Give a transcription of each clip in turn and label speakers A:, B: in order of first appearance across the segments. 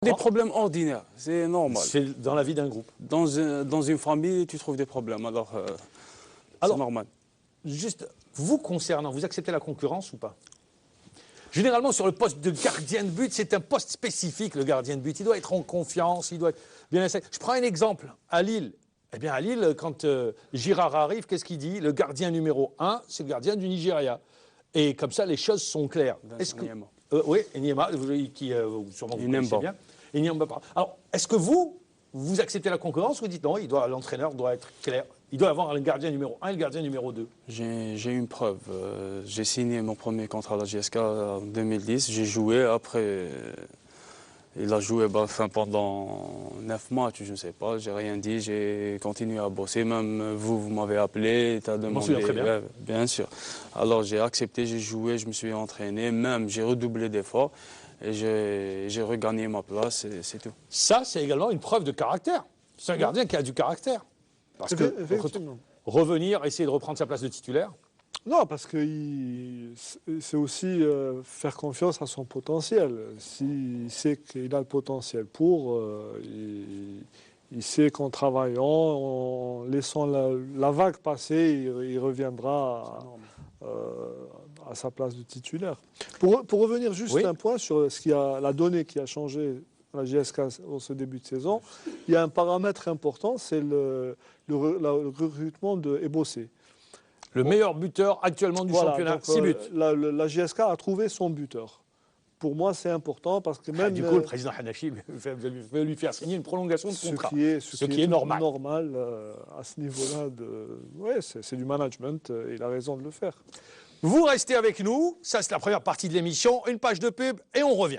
A: Des problèmes ordinaires, c'est normal.
B: C'est dans la vie d'un groupe.
A: Dans une famille, tu trouves des problèmes, alors c'est normal.
B: Juste, vous concernant, vous acceptez la concurrence ou pas? Généralement, sur le poste de gardien de but, c'est un poste spécifique, le gardien de but. Il doit être en confiance, il doit être bien installé. Je prends un exemple. À Lille, eh bien à Lille, quand Girard arrive, qu'est-ce qu'il dit? Le gardien numéro 1, c'est le gardien du Nigeria. Et comme ça, les choses sont claires. Oui, Enyema, qui sûrement vous connaissez bien. Enyema. Alors, est-ce que vous acceptez la concurrence ou vous dites non, l'entraîneur doit être clair? Il doit avoir le gardien numéro 1 et le gardien numéro 2.
A: J'ai une preuve. J'ai signé mon premier contrat à la JSK en 2010. J'ai joué. Après, il a joué pendant 9 matchs, je ne sais pas. J'ai rien dit. J'ai continué à bosser. Même vous m'avez appelé. Tu as demandé.
B: Je m'en souviens très bien.
A: Bien sûr. Alors, j'ai accepté, j'ai joué, je me suis entraîné. Même, j'ai redoublé d'efforts. Et j'ai regagné ma place, c'est tout.
B: Ça, c'est également une preuve de caractère. C'est un gardien qui a du caractère. Parce que revenir, essayer de reprendre sa place de titulaire.
C: Non, parce que c'est aussi faire confiance à son potentiel. S'il sait qu'il a le potentiel pour, il sait qu'en travaillant, en laissant la vague passer, il reviendra à sa place de titulaire. Pour revenir juste un point sur la donnée qui a changé à la JSK en ce début de saison, il y a un paramètre important, c'est le recrutement de Ebossé.
B: Le meilleur buteur actuellement du championnat, 6 buts.
C: La JSK a trouvé son buteur. Pour moi, c'est important parce que même...
B: Du coup, le président Hanachi veut lui faire signer une prolongation de contrat.
C: Ce qui est normal. À ce niveau-là. C'est du management. Il a raison de le faire.
B: Vous restez avec nous. Ça, c'est la première partie de l'émission. Une page de pub et on revient.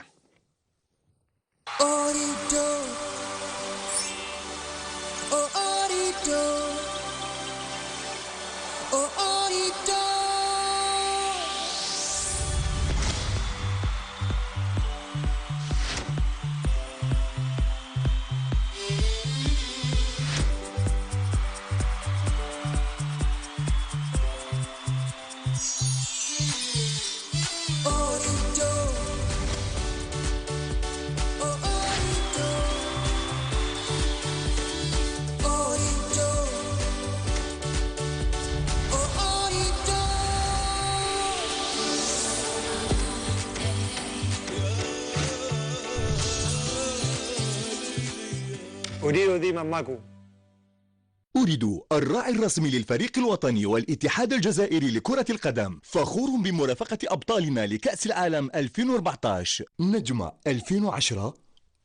D: أريد الراعي الرسمي للفريق الوطني والاتحاد الجزائري لكرة القدم فخور بمرافقة أبطالنا لكأس العالم 2014 نجمة 2010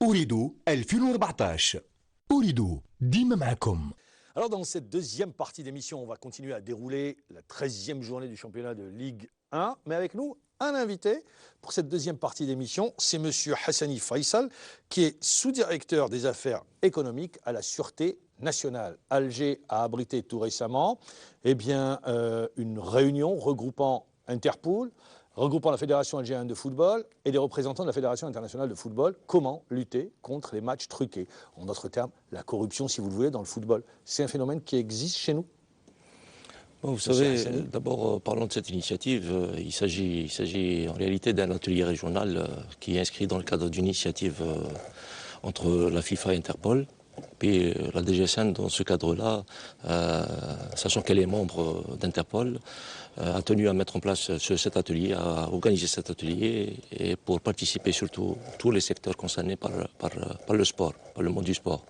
D: أريد 2014 أريد ديما معكم.
B: Alors dans cette deuxième partie d'émission, on va continuer à dérouler la 13e journée du championnat de Ligue 1, mais avec nous un invité pour cette deuxième partie d'émission, c'est monsieur Hassani Faisal, qui est sous-directeur des affaires économiques à la Sûreté nationale. Alger a abrité tout récemment une réunion regroupant Interpol, regroupant la Fédération algérienne de football et des représentants de la Fédération internationale de football. Comment lutter contre les matchs truqués? En d'autres termes, la corruption, si vous le voulez, dans le football. C'est un phénomène qui existe chez nous?
E: Vous savez, d'abord, parlons de cette initiative. Il s'agit en réalité d'un atelier régional qui est inscrit dans le cadre d'une initiative entre la FIFA et Interpol. Puis la DGSN, dans ce cadre-là, sachant qu'elle est membre d'Interpol, a tenu à mettre en place cet atelier, à organiser cet atelier, et pour participer surtout tous les secteurs concernés par le sport, par le monde du sport.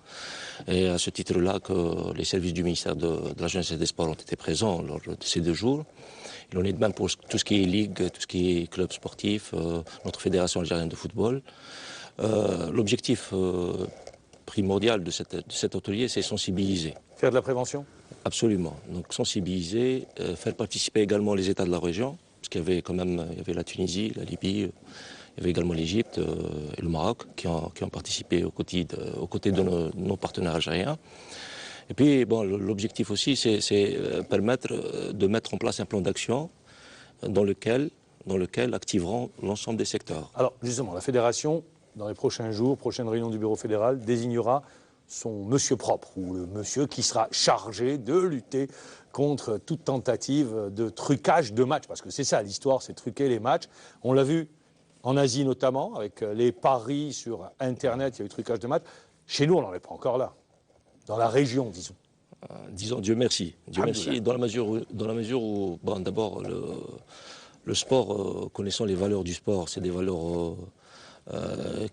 E: Et à ce titre-là, que les services du ministère de la Jeunesse et des Sports ont été présents lors de ces 2 jours. Il en est de même pour tout ce qui est ligue, tout ce qui est club sportif, notre fédération algérienne de football. L'objectif primordial de cet atelier, c'est sensibiliser.
B: Faire de la prévention?
E: Absolument. Donc sensibiliser, faire participer également les États de la région, parce qu'il y avait quand même la Tunisie, la Libye, il y avait également l'Égypte et le Maroc qui ont participé aux côtés de nos partenaires algériens. Et puis l'objectif aussi, c'est permettre de mettre en place un plan d'action dans lequel activeront l'ensemble des secteurs.
B: Alors justement, la fédération, dans les prochains jours, prochaine réunion du bureau fédéral, désignera son monsieur propre, ou le monsieur qui sera chargé de lutter contre toute tentative de trucage de matchs. Parce que c'est ça l'histoire, c'est truquer les matchs. On l'a vu en Asie notamment, avec les paris sur Internet, il y a eu trucage de matchs. Chez nous, on n'en est pas encore là. Dans la région, disons.
E: Disons Dieu merci. Dieu merci, dans la mesure où bon, d'abord, le sport, connaissant les valeurs du sport, c'est des valeurs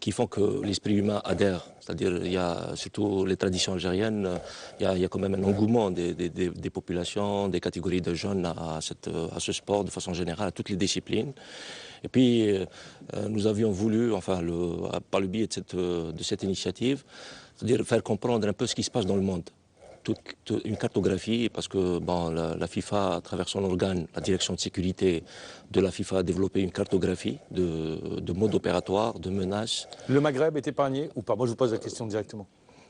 E: qui font que l'esprit humain adhère. C'est-à-dire, il y a surtout les traditions algériennes, il y a quand même un engouement des populations, des catégories de jeunes à ce sport de façon générale, à toutes les disciplines. Et puis, nous avions voulu, enfin, par le biais de cette initiative, c'est-à-dire faire comprendre un peu ce qui se passe dans le monde. Une cartographie, parce que bon, la FIFA, à travers son organe, la direction de sécurité de la FIFA, a développé une cartographie de modes opératoires, de menaces.
B: Le Maghreb est épargné ou pas? Moi, je vous pose la question directement.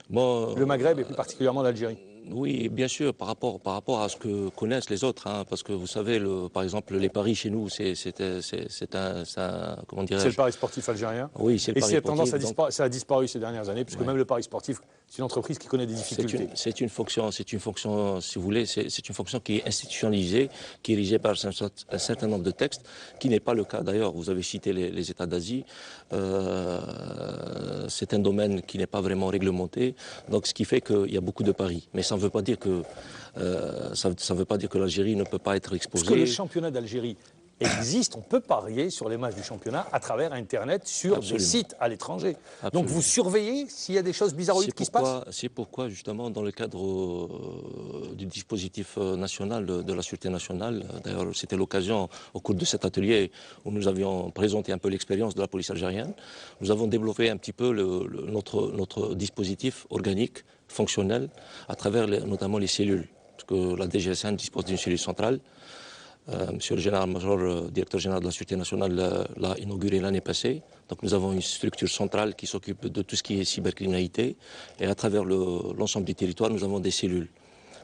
E: Bon,
B: le Maghreb et plus particulièrement l'Algérie.
E: Oui, bien sûr, par rapport à ce que connaissent les autres, hein, parce que vous savez, par exemple, les paris chez nous, c'est comment dirais-je?
B: C'est le pari sportif algérien.
E: Oui, c'est le pari sportif.
B: Et ça a disparu ces dernières années, puisque même le pari sportif, c'est une entreprise qui connaît des difficultés.
E: C'est une fonction, si vous voulez, c'est une fonction qui est institutionnalisée, qui est érigée par un certain nombre de textes, qui n'est pas le cas d'ailleurs. Vous avez cité les États d'Asie. C'est un domaine qui n'est pas vraiment réglementé, donc ce qui fait qu'il y a beaucoup de paris. Mais ça ne veut pas dire que l'Algérie ne peut pas être exposée.
B: Parce que le championnat d'Algérie existe, on peut parier sur les matchs du championnat à travers Internet sur des sites à l'étranger. Donc vous surveillez s'il y a des choses bizarroïdes qui se passent.
E: C'est pourquoi justement dans le cadre du dispositif national de la Sûreté nationale, d'ailleurs c'était l'occasion au cours de cet atelier où nous avions présenté un peu l'expérience de la police algérienne, nous avons développé un petit peu notre dispositif organique, fonctionnel, à travers notamment les cellules. Parce que la DGSN dispose d'une cellule centrale. Monsieur le général-major, directeur général de la Sûreté nationale, l'a inauguré l'année passée. Donc nous avons une structure centrale qui s'occupe de tout ce qui est cybercriminalité. Et à travers l'ensemble du territoire, nous avons des cellules.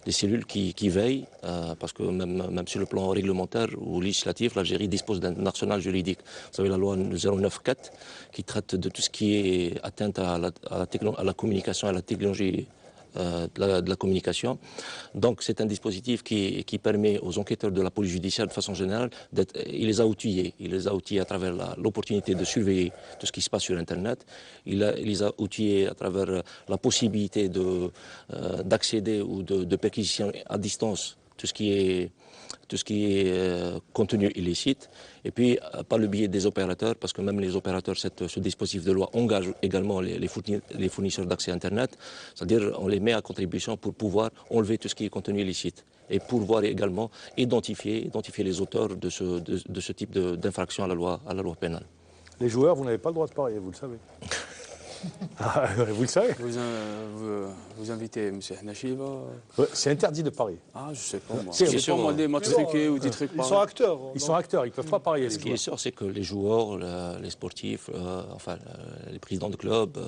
E: Des cellules qui veillent, parce que même sur le plan réglementaire ou législatif, l'Algérie dispose d'un arsenal juridique. Vous savez, la loi 094 qui traite de tout ce qui est atteinte à la communication, à la technologie de la communication. Donc c'est un dispositif qui permet aux enquêteurs de la police judiciaire de façon générale, il les a outillés. Il les a outillés à travers l'opportunité de surveiller tout ce qui se passe sur Internet. Il les a outillés à travers la possibilité d'accéder ou de perquisitionner à distance tout ce qui est contenu illicite, et puis par le biais des opérateurs, parce que même les opérateurs, ce dispositif de loi engage également les fournisseurs d'accès Internet, c'est-à-dire on les met à contribution pour pouvoir enlever tout ce qui est contenu illicite et pouvoir également identifier les auteurs de ce type d'infraction à la loi pénale.
B: Les joueurs, vous n'avez pas le droit de parier, vous le savez. Ah, vous le savez.
A: Vous invitez M. Hnachi,
B: c'est interdit de parier.
A: Ah, je sais pas moi.
B: C'est
A: pas moi des matchs truqués ou des trucs
C: Ils sont acteurs.
B: Ils sont acteurs, ils ne peuvent pas parier.
E: Ce qui est sûr, c'est que les joueurs, les sportifs, les présidents de clubs,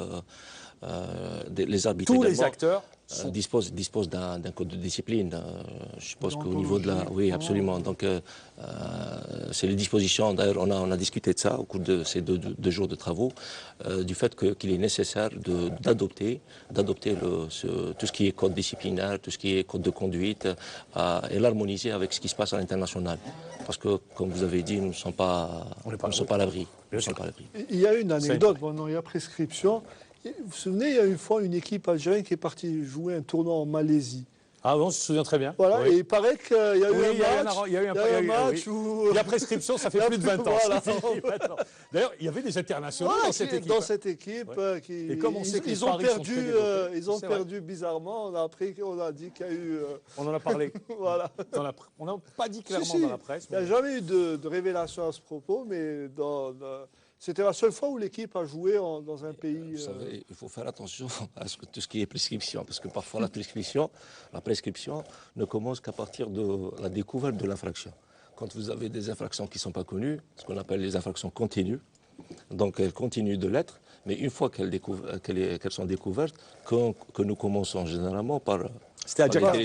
E: les arbitres
B: tous
E: également,
B: les acteurs
E: disposent d'un code de discipline. Je suppose qu'au niveau de la... Oui, absolument. Donc, c'est les dispositions. D'ailleurs, on a discuté de ça au cours de ces deux jours de travaux, du fait qu'il est nécessaire d'adopter tout ce qui est code disciplinaire, tout ce qui est code de conduite, et l'harmoniser avec ce qui se passe à l'international. Parce que, comme vous avez dit, nous ne sommes pas à l'abri.
C: Il y a une anecdote, bon, non, il y a prescription. Vous vous souvenez, il y a une fois une équipe algérienne qui est partie jouer un tournoi en Malaisie.
B: Ah bon, je me souviens très bien.
C: Voilà, oui. Et il paraît qu'il y a eu un match où...
B: La prescription, ça fait plus de 20 ans. Voilà. D'ailleurs, il y avait des internationaux dans cette équipe.
C: Et comme on sait qu'ils ont perdu bizarrement, on a appris qu'on a dit qu'il y a eu...
B: On en a parlé.
C: Voilà.
B: On n'a pas dit clairement dans la presse.
C: Il n'y a jamais eu de révélation à ce propos, mais c'était la seule fois où l'équipe a joué dans un pays...
E: Vous savez, il faut faire attention à tout ce qui est prescription, parce que parfois la prescription ne commence qu'à partir de la découverte de l'infraction. Quand vous avez des infractions qui ne sont pas connues, ce qu'on appelle les infractions continues, donc elles continuent de l'être, mais une fois qu'elles sont découvertes, que nous commençons généralement par...
B: C'était à Jakarta.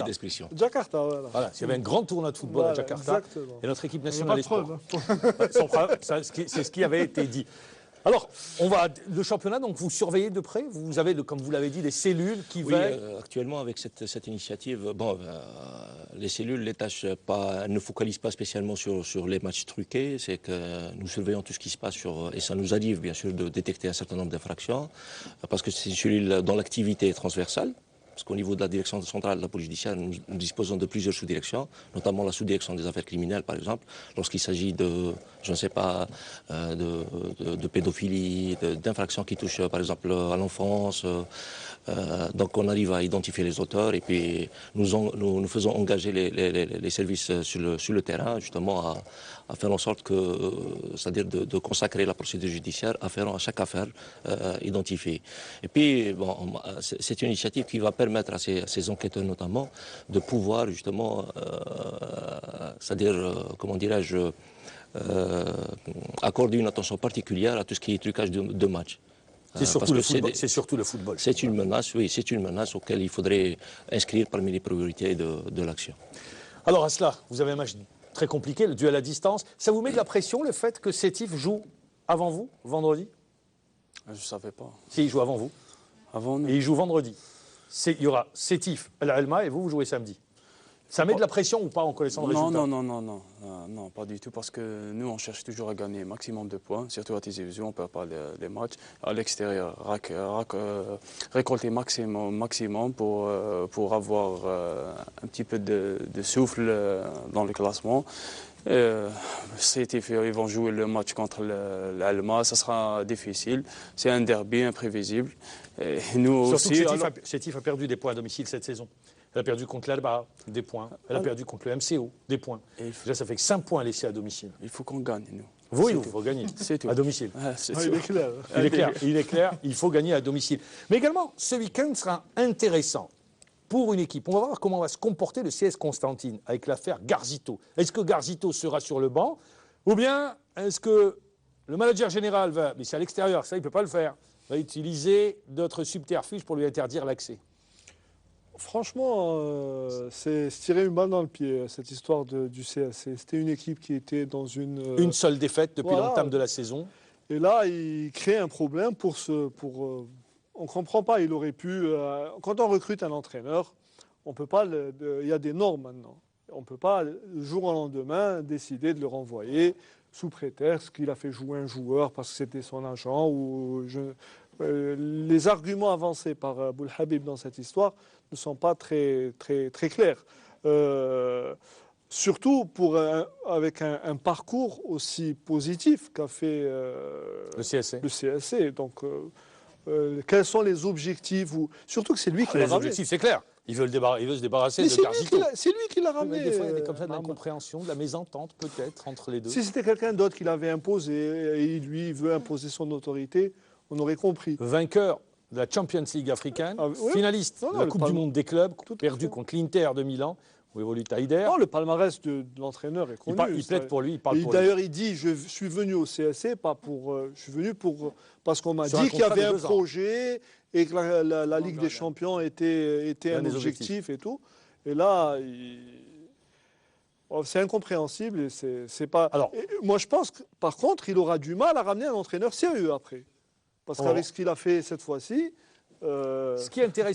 C: Jakarta,
B: voilà. Il y avait un grand tournoi de football à Jakarta.
C: Exactement.
B: Et notre équipe nationale
C: des sports.
B: C'est ce qui avait été dit. Alors, le championnat, donc vous surveillez de près. Vous avez, comme vous l'avez dit, des cellules qui
E: Oui,
B: veillent.
E: actuellement, avec cette initiative, les cellules, les tâches ne focalisent pas spécialement sur les matchs truqués. C'est que nous surveillons tout ce qui se passe et ça nous arrive, bien sûr, de détecter un certain nombre d'infractions, parce que c'est une cellule dont l'activité est transversale. Parce qu'au niveau de la direction centrale de la police judiciaire, nous disposons de plusieurs sous-directions, notamment la sous-direction des affaires criminelles, par exemple, lorsqu'il s'agit de, je ne sais pas, de pédophilie, d'infractions qui touchent, par exemple, à l'enfance. Donc on arrive à identifier les auteurs et puis nous faisons engager les services sur le terrain, justement, à faire en sorte c'est-à-dire de consacrer la procédure judiciaire afférent à chaque affaire identifiée. Et puis, bon, c'est une initiative qui va permettre à ces enquêteurs, notamment, de pouvoir, justement, c'est-à-dire, comment dirais-je, accorder une attention particulière à tout ce qui est trucage de matchs.
B: C'est surtout le football.
E: C'est une menace, oui, c'est une menace auquel il faudrait inscrire parmi les priorités de l'action.
B: Alors, Asla, vous avez un match très compliqué, le duel à distance. Ça vous met de la pression, le fait que Sétif joue avant vous, vendredi?
A: Je ne savais pas.
B: Si, il joue avant vous.
A: Avant nous.
B: Et il joue vendredi. Il y aura Sétif, El Alma, et vous jouez samedi. Ça met de la pression ou pas en connaissant le résultat?
A: Non, pas du tout, parce que nous, on cherche toujours à gagner maximum de points, surtout à télévision, on ne perd pas les matchs. À l'extérieur, récolter maximum pour avoir un petit peu de souffle dans le classement. Ils vont jouer le match contre l'Alma, ça sera difficile. C'est un derby imprévisible. Et nous
B: surtout
A: aussi.
B: que Sétif a perdu des points à domicile cette saison. Elle a perdu contre l'Alba, des points. Elle a perdu contre le MCO, des points. Déjà, ça fait que 5 points laissés à domicile.
A: Il faut qu'on gagne, nous.
B: Oui, il faut gagner à domicile. Il est clair, il faut gagner à domicile. Mais également, ce week-end sera intéressant pour une équipe. On va voir comment va se comporter le CS Constantine avec l'affaire Garzito. Est-ce que Garzito sera sur le banc? Ou bien est-ce que le manager général va, mais c'est à l'extérieur, ça il ne peut pas le faire, va utiliser d'autres subterfuges pour lui interdire l'accès?
C: Franchement, c'est se tirer une balle dans le pied, cette histoire du CAC. C'était une équipe qui était dans une
B: seule défaite depuis l'entame de la saison.
C: Et là, il crée un problème on ne comprend pas. Il aurait pu... quand on recrute un entraîneur, on peut pas... Il y a des normes maintenant. On ne peut pas, du jour au lendemain, décider de le renvoyer sous prétexte qu'il a fait jouer un joueur parce que c'était son agent. Les arguments avancés par Aboul Habib dans cette histoire ne sont pas très clairs. Surtout avec un parcours aussi positif qu'a fait le CSC. Donc, quels sont les objectifs surtout que c'est lui qui l'a ramené.
B: Les objectifs, c'est clair. Il veut se débarrasser de Garzito.
C: C'est lui qui l'a ramené.
B: Des fois, il y a comme ça de l'incompréhension, de la mésentente peut-être entre les deux.
C: Si c'était quelqu'un d'autre qui l'avait imposé et lui veut imposer son autorité, on aurait compris.
B: Vainqueur de la Champions League africaine, finaliste de la Coupe du Monde des clubs, perdu contre l'Inter de Milan, où évolue Taider.
C: Non, le palmarès de l'entraîneur est connu.
B: Il plaide pour lui.
C: D'ailleurs, il dit, je suis venu au CSC, je suis venu parce qu'on m'a dit qu'il y avait un projet et que la Ligue des Champions était un objectif et tout. Et là, c'est incompréhensible. Et c'est pas... moi, je pense que, par contre, il aura du mal à ramener un entraîneur sérieux après. Parce qu'avec ce qu'il a fait cette fois-ci...
B: Ce qui est intéressant,